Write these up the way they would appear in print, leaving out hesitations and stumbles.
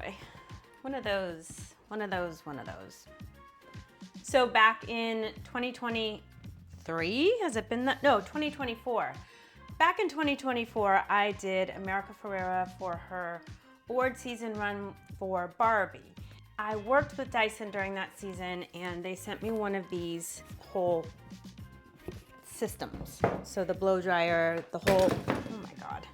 boy. One of those. So back in 2023, has it been that? No, 2024. Back in 2024, I did America Ferrera for her award season run for Barbie. I worked with Dyson during that season and they sent me one of these whole systems. So the blow dryer, the whole, oh my God.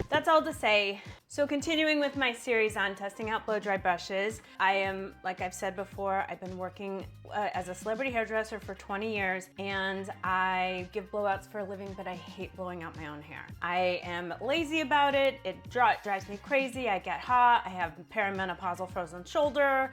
That's all to say. So continuing with my series on testing out blow dry brushes, I am, like I've said before, I've been working as a celebrity hairdresser for 20 years and I give blowouts for a living, but I hate blowing out my own hair. I am lazy about it. It drives me crazy. I get hot. I have perimenopausal frozen shoulder.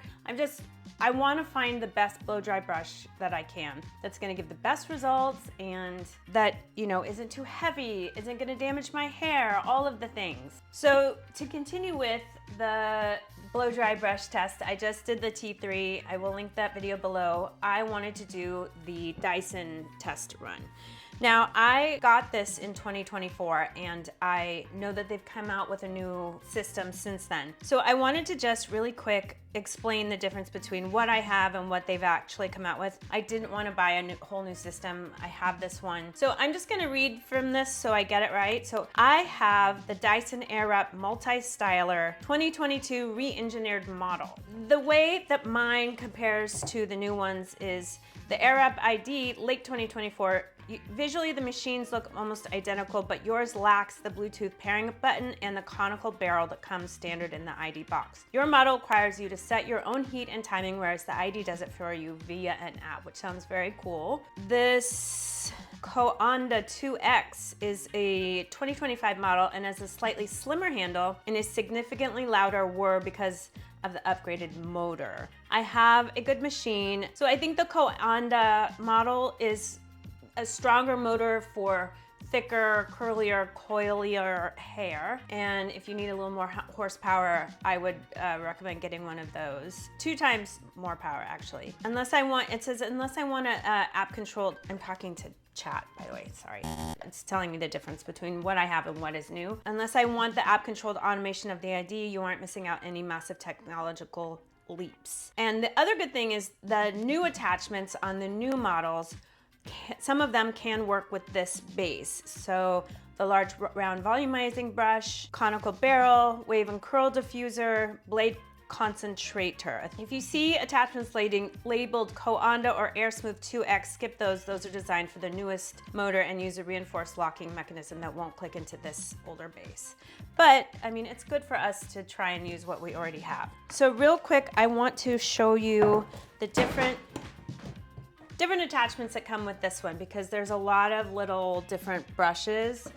I want to find the best blow dry brush that I can that's going to give the best results and that, you know, isn't too heavy, isn't going to damage my hair, all of the things. So to continue with the blow dry brush test, I just did the T3. I will link that video below. I wanted to do the Dyson test run. Now, I got this in 2024 and I know that they've come out with a new system since then. So I wanted to just really quick explain the difference between what I have and what they've actually come out with. I didn't want to buy a whole new system. I have this one. So I'm just going to read from this so I get it right. So I have the Dyson Airwrap Multi-Styler 2022 re-engineered model. The way that mine compares to the new ones is the Airwrap ID late 2024. Visually, the machines look almost identical, but yours lacks the Bluetooth pairing button and the conical barrel that comes standard in the ID box. Your model requires you to set your own heat and timing, whereas the ID does it for you via an app, which sounds very cool. This Coanda 2X is a 2025 model and has a slightly slimmer handle and a significantly louder whir because of the upgraded motor. I have a good machine. So I think the Coanda model is a stronger motor for thicker, curlier, coilier hair. And if you need a little more horsepower, I would recommend getting one of those. 2 times more power, actually. It says, unless I want a app controlled, I'm talking to chat, by the way, sorry. It's telling me the difference between what I have and what is new. Unless I want the app controlled automation of the ID, you aren't missing out any massive technological leaps. And the other good thing is the new attachments on the new models, some of them can work with this base. So the large round volumizing brush, conical barrel, wave and curl diffuser, blade concentrator. If you see attachments labeled Coanda or Air Smooth 2X, skip those. Those are designed for the newest motor and use a reinforced locking mechanism that won't click into this older base. But I mean, it's good for us to try and use what we already have. So real quick, I want to show you the different attachments that come with this one because there's a lot of little different brushes.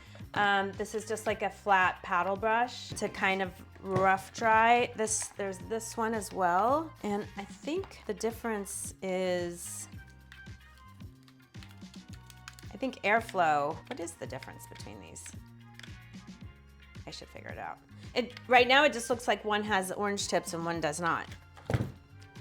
This is just like a flat paddle brush to kind of rough dry. There's this one as well. And I think the difference is, I think airflow. What is the difference between these? I should figure it out. Right now it just looks like one has orange tips and one does not.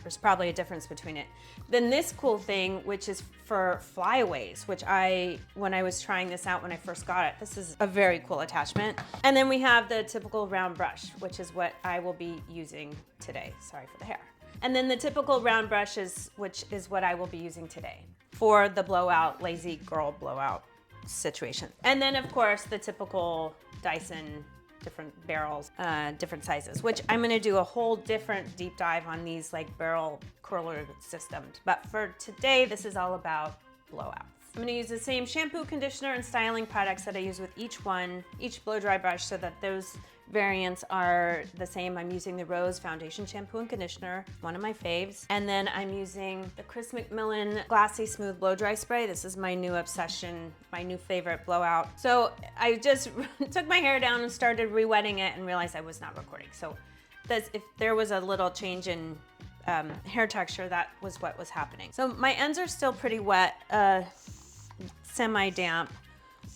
There's probably a difference between it. Then this cool thing, which is for flyaways, which when I was trying this out when I first got it, this is a very cool attachment. And then we have the typical round brush, which is what I will be using today. Sorry for the hair. And then the typical round brush which is what I will be using today for the blowout, lazy girl blowout situation. And then of course the typical Dyson different barrels, different sizes, which I'm gonna do a whole different deep dive on these like barrel curler systems. But for today, this is all about blowouts. I'm gonna use the same shampoo, conditioner, and styling products that I use with each blow dry brush so that those variants are the same. I'm using the Rose Foundation Shampoo and Conditioner, one of my faves. And then I'm using the Chris McMillan Glassy Smooth Blow Dry Spray. This is my new obsession, my new favorite blowout. So I just took my hair down and started re-wetting it and realized I was not recording. So if there was a little change in hair texture, that was what was happening. So my ends are still pretty wet, semi-damp.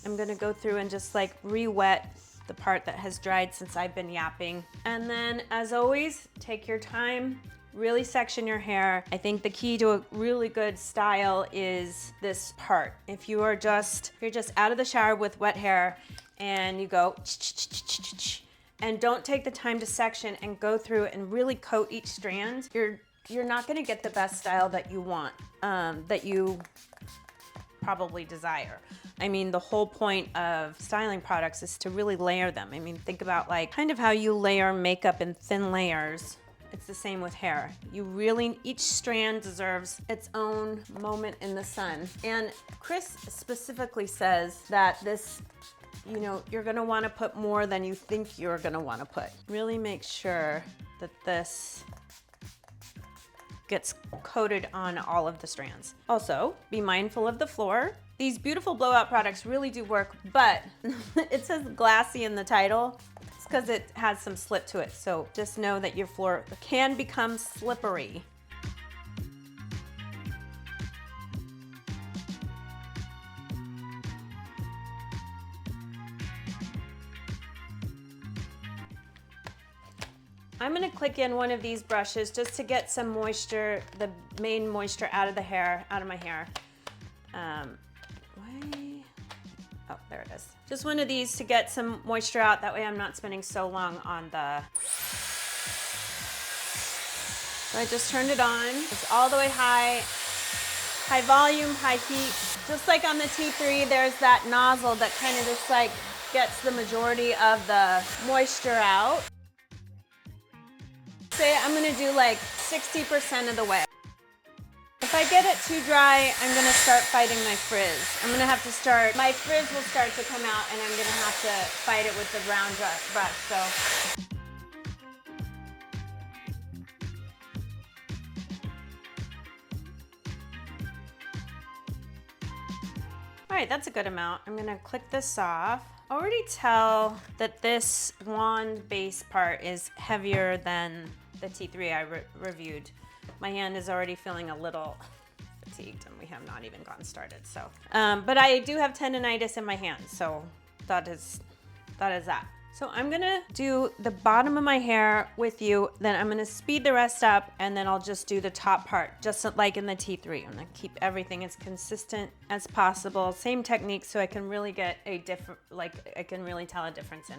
I'm gonna go through and just like re-wet the part that has dried since I've been yapping. And then as always, take your time, really section your hair. I think the key to a really good style is this part. If you're just out of the shower with wet hair and you go, and don't take the time to section and go through and really coat each strand, you're not gonna get the best style that you want, that you probably desire. I mean, the whole point of styling products is to really layer them. I mean, think about like kind of how you layer makeup in thin layers. It's the same with hair. You really, each strand deserves its own moment in the sun. And Chris specifically says that this, you know, you're gonna wanna put more than you think you're gonna wanna put. Really make sure that this gets coated on all of the strands. Also, be mindful of the floor. These beautiful blowout products really do work, but it says glassy in the title. It's because it has some slip to it. So just know that your floor can become slippery. I'm gonna click in one of these brushes just to get some moisture, the main moisture out of the hair, out of my hair. Oh, there it is. Just one of these to get some moisture out. That way I'm not spending so long on the... So I just turned it on. It's all the way high. High volume, high heat. Just like on the T3, there's that nozzle that kind of just like gets the majority of the moisture out. Say I'm gonna do like 60% of the way. If I get it too dry, I'm gonna start fighting my frizz. I'm gonna have to start, my frizz will start to come out and I'm gonna have to fight it with the round brush, so. All right, that's a good amount. I'm gonna click this off. I already tell that this wand base part is heavier than the T3 I reviewed. My hand is already feeling a little fatigued and we have not even gotten started. So, but I do have tendonitis in my hand, so that is that. So I'm gonna do the bottom of my hair with you, then I'm gonna speed the rest up and then I'll just do the top part, just like in the T3. I'm gonna keep everything as consistent as possible. Same technique so I can really get a different, like I can really tell a difference in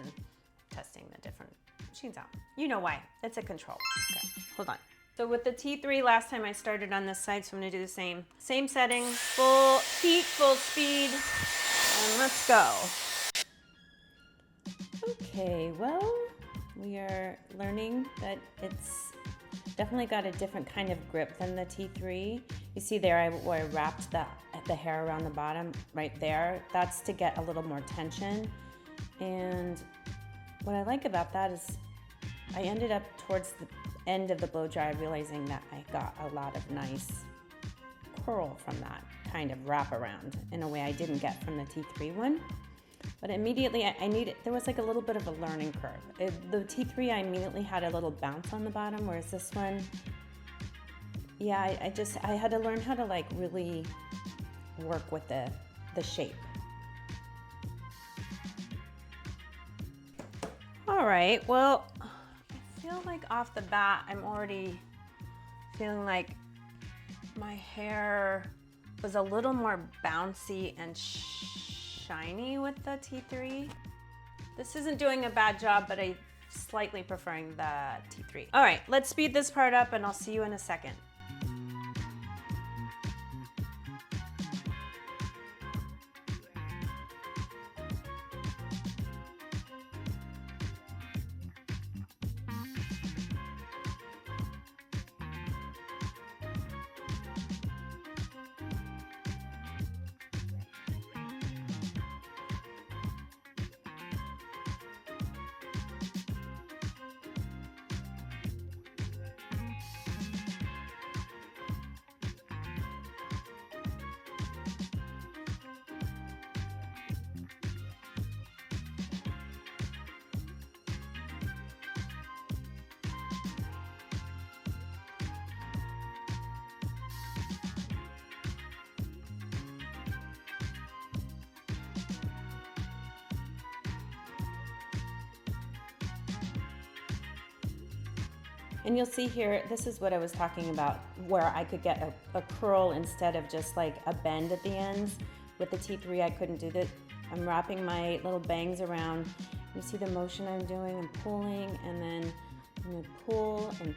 testing the different machines out. You know why, it's a control. Okay, hold on. So with the T3, last time I started on this side, so I'm gonna do the same. Same setting, full heat, full speed, and let's go. Okay, well, we are learning that it's definitely got a different kind of grip than the T3. You see there where I wrapped the hair around the bottom right there. That's to get a little more tension. And what I like about that is I ended up towards the end of the blow dry realizing that I got a lot of nice curl from that kind of wraparound in a way I didn't get from the T3 one. But immediately there was like a little bit of a learning curve. The T3 I immediately had a little bounce on the bottom, whereas this one, yeah, I had to learn how to like really work with the shape. All right, well, I feel like off the bat, I'm already feeling like my hair was a little more bouncy and shiny with the T3. This isn't doing a bad job, but I'm slightly preferring the T3. All right, let's speed this part up and I'll see you in a second. And you'll see here, this is what I was talking about, where I could get a curl instead of just like a bend at the ends. With the T3, I couldn't do that. I'm wrapping my little bangs around. You see the motion I'm doing? I'm pulling, and then I'm gonna pull and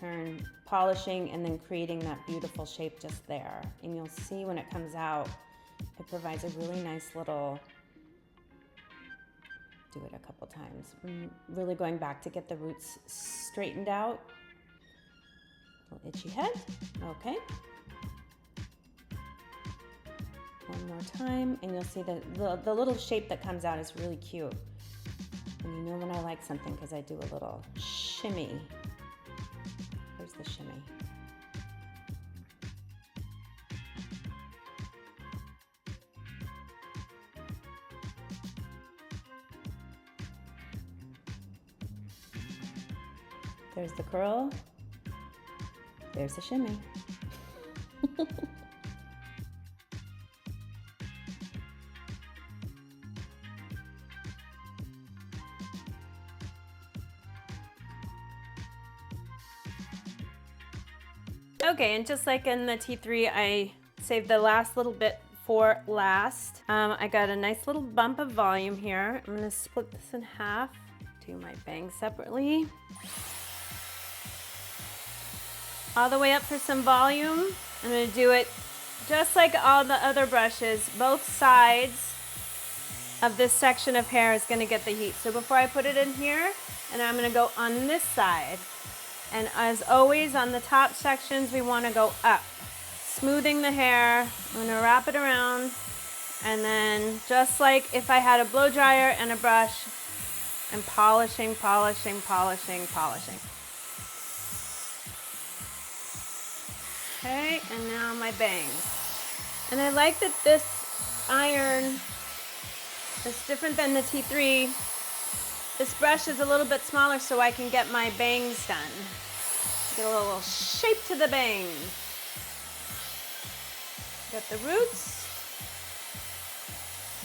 turn, polishing, and then creating that beautiful shape just there. And you'll see when it comes out, it provides a really nice little, do it a couple times. I'm really going back to get the roots straightened out. Little itchy head, okay. One more time, and you'll see that the little shape that comes out is really cute. And you know when I like something because I do a little shimmy. Here's the shimmy. There's the curl. There's the shimmy. Okay, and just like in the T3, I saved the last little bit for last. I got a nice little bump of volume here. I'm gonna split this in half, do my bangs separately. All the way up for some volume. I'm gonna do it just like all the other brushes. Both sides of this section of hair is gonna get the heat. So before I put it in here, and I'm gonna go on this side. And as always, on the top sections, we want to go up. Smoothing the hair, I'm going to wrap it around, and then just like if I had a blow dryer and a brush, I'm polishing, polishing, polishing, polishing. Okay, and now my bangs. And I like that this iron is different than the T3. This brush is a little bit smaller so I can get my bangs done. Get a little shape to the bangs. Get the roots.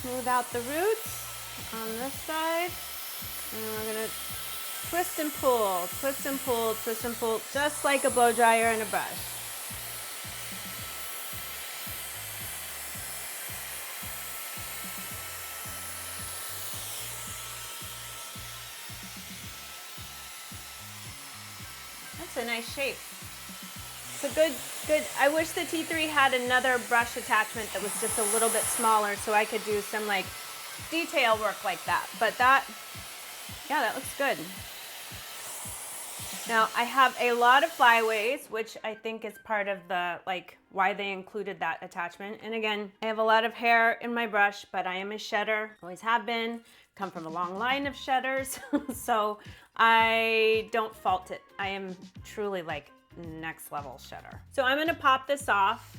Smooth out the roots on this side. And we're gonna twist and pull, twist and pull, twist and pull, just like a blow dryer and a brush. That's a nice shape. It's a good, I wish the T3 had another brush attachment that was just a little bit smaller so I could do some like detail work like that. But that, yeah, that looks good. Now I have a lot of flyaways, which I think is part of the, like, why they included that attachment. And again, I have a lot of hair in my brush, but I am a shedder, always have been, come from a long line of shedders. So I don't fault it. I am truly like next level shedder. So I'm gonna pop this off,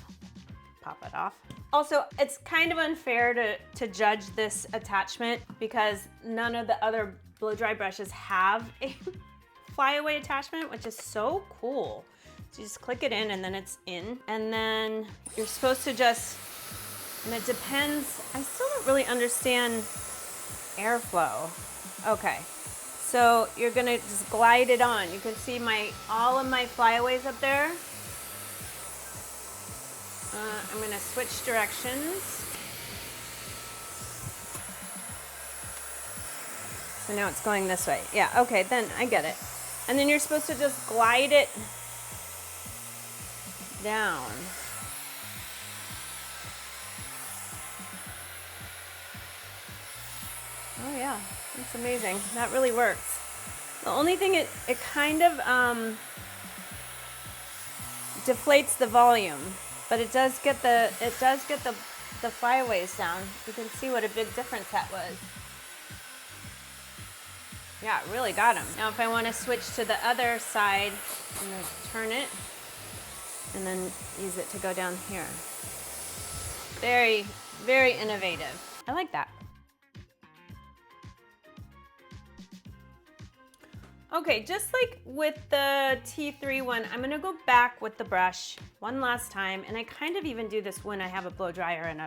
pop it off. Also, it's kind of unfair to judge this attachment because none of the other blow dry brushes have a flyaway attachment, which is so cool. So you just click it in and then it's in. And then you're supposed to just, and it depends, I still don't really understand airflow. Okay, so you're gonna just glide it on. You can see all of my flyaways up there. I'm gonna switch directions. So now it's going this way. Yeah, okay, then I get it. And then you're supposed to just glide it down. Oh yeah, that's amazing. That really works. The only thing, it kind of deflates the volume, but it does get the flyaways down. You can see what a big difference that was. Yeah, it really got them. Now if I want to switch to the other side, I'm going to turn it and then use it to go down here. Very, very innovative. I like that. Okay, just like with the T3 one, I'm gonna go back with the brush one last time, and I kind of even do this when I have a blow dryer and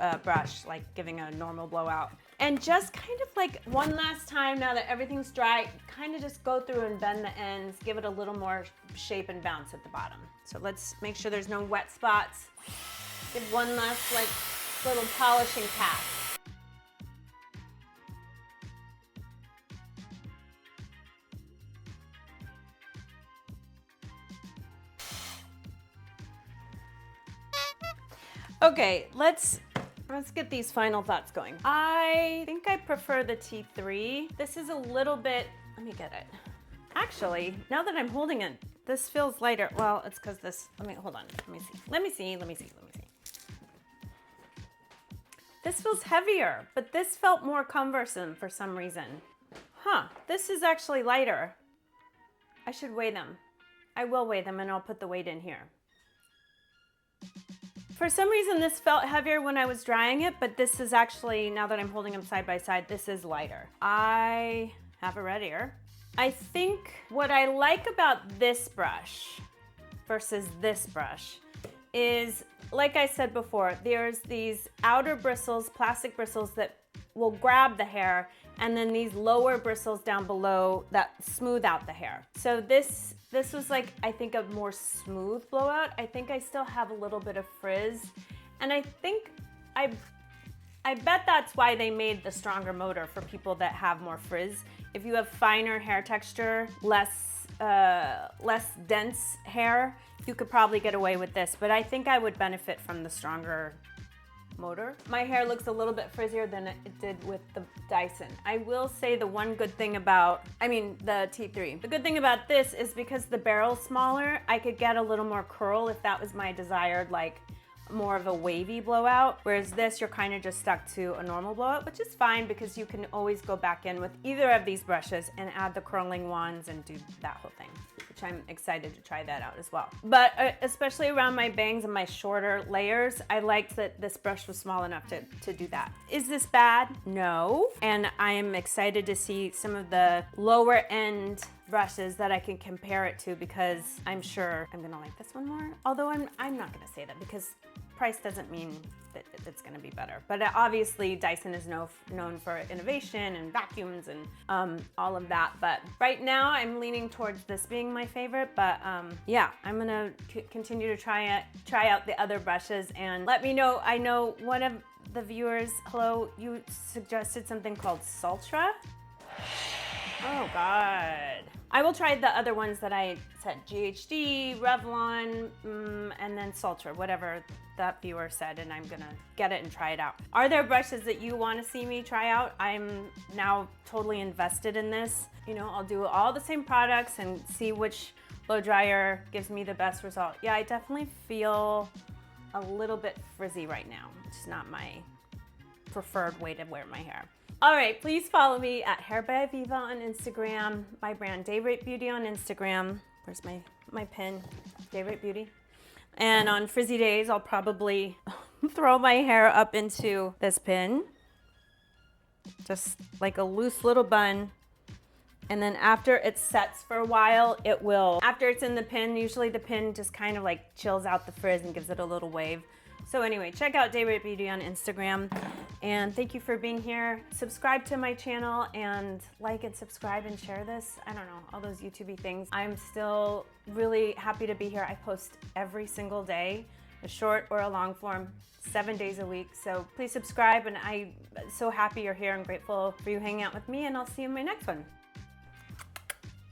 a brush, like giving a normal blowout. And just kind of like one last time, now that everything's dry, kind of just go through and bend the ends, give it a little more shape and bounce at the bottom. So let's make sure there's no wet spots. Give one last like little polishing pass. Okay, let's get these final thoughts going. I think I prefer the T3. This is a little bit, let me get it. Actually, now that I'm holding it, this feels lighter. Well, it's because this, hold on, let me see. This feels heavier, but this felt more cumbersome for some reason. Huh, this is actually lighter. I should weigh them. I will weigh them and I'll put the weight in here. For some reason, this felt heavier when I was drying it, but this is actually, now that I'm holding them side by side, this is lighter. I have it right here. I think what I like about this brush versus this brush is, like I said before, there's these outer bristles, plastic bristles that will grab the hair, and then these lower bristles down below that smooth out the hair. So this was like, I think, a more smooth blowout. I think I still have a little bit of frizz, and I think I bet that's why they made the stronger motor for people that have more frizz. If you have finer hair texture, less dense hair, you could probably get away with this, but I think I would benefit from the stronger motor. My hair looks a little bit frizzier than it did with the Dyson. I will say the one good thing about, the T3. The good thing about this is because the barrel's smaller, I could get a little more curl if that was my desired, like, more of a wavy blowout, whereas this, you're kind of just stuck to a normal blowout, which is fine because you can always go back in with either of these brushes and add the curling wands and do that whole thing, which I'm excited to try that out as well. But especially around my bangs and my shorter layers, I liked that this brush was small enough to do that. Is this bad? No. And I am excited to see some of the lower end brushes that I can compare it to, because I'm sure I'm gonna like this one more. Although I'm not gonna say that because price doesn't mean that it's gonna be better. But obviously Dyson is known for innovation and vacuums and all of that. But right now I'm leaning towards this being my favorite. But yeah, I'm gonna continue to try out the other brushes and let me know. I know one of the viewers, hello, you suggested something called Sultra. Oh God. I will try the other ones that I said, GHD, Revlon, and then Sultra, whatever that viewer said, and I'm gonna get it and try it out. Are there brushes that you wanna see me try out? I'm now totally invested in this. You know, I'll do all the same products and see which blow dryer gives me the best result. Yeah, I definitely feel a little bit frizzy right now. It's not my preferred way to wear my hair. All right, please follow me at Hair by Aviva on Instagram, my brand Day Rate Beauty on Instagram. Where's my pin? Day Rate Beauty. And on frizzy days, I'll probably throw my hair up into this pin, just like a loose little bun. And then after it sets for a while, after it's in the pin, usually the pin just kind of like chills out the frizz and gives it a little wave. So anyway, check out Day Rate Beauty on Instagram. And thank you for being here. Subscribe to my channel and like and subscribe and share this. I don't know, all those YouTube-y things. I'm still really happy to be here. I post every single day, a short or a long form, 7 days a week. So please subscribe, and I'm so happy you're here and grateful for you hanging out with me, and I'll see you in my next one.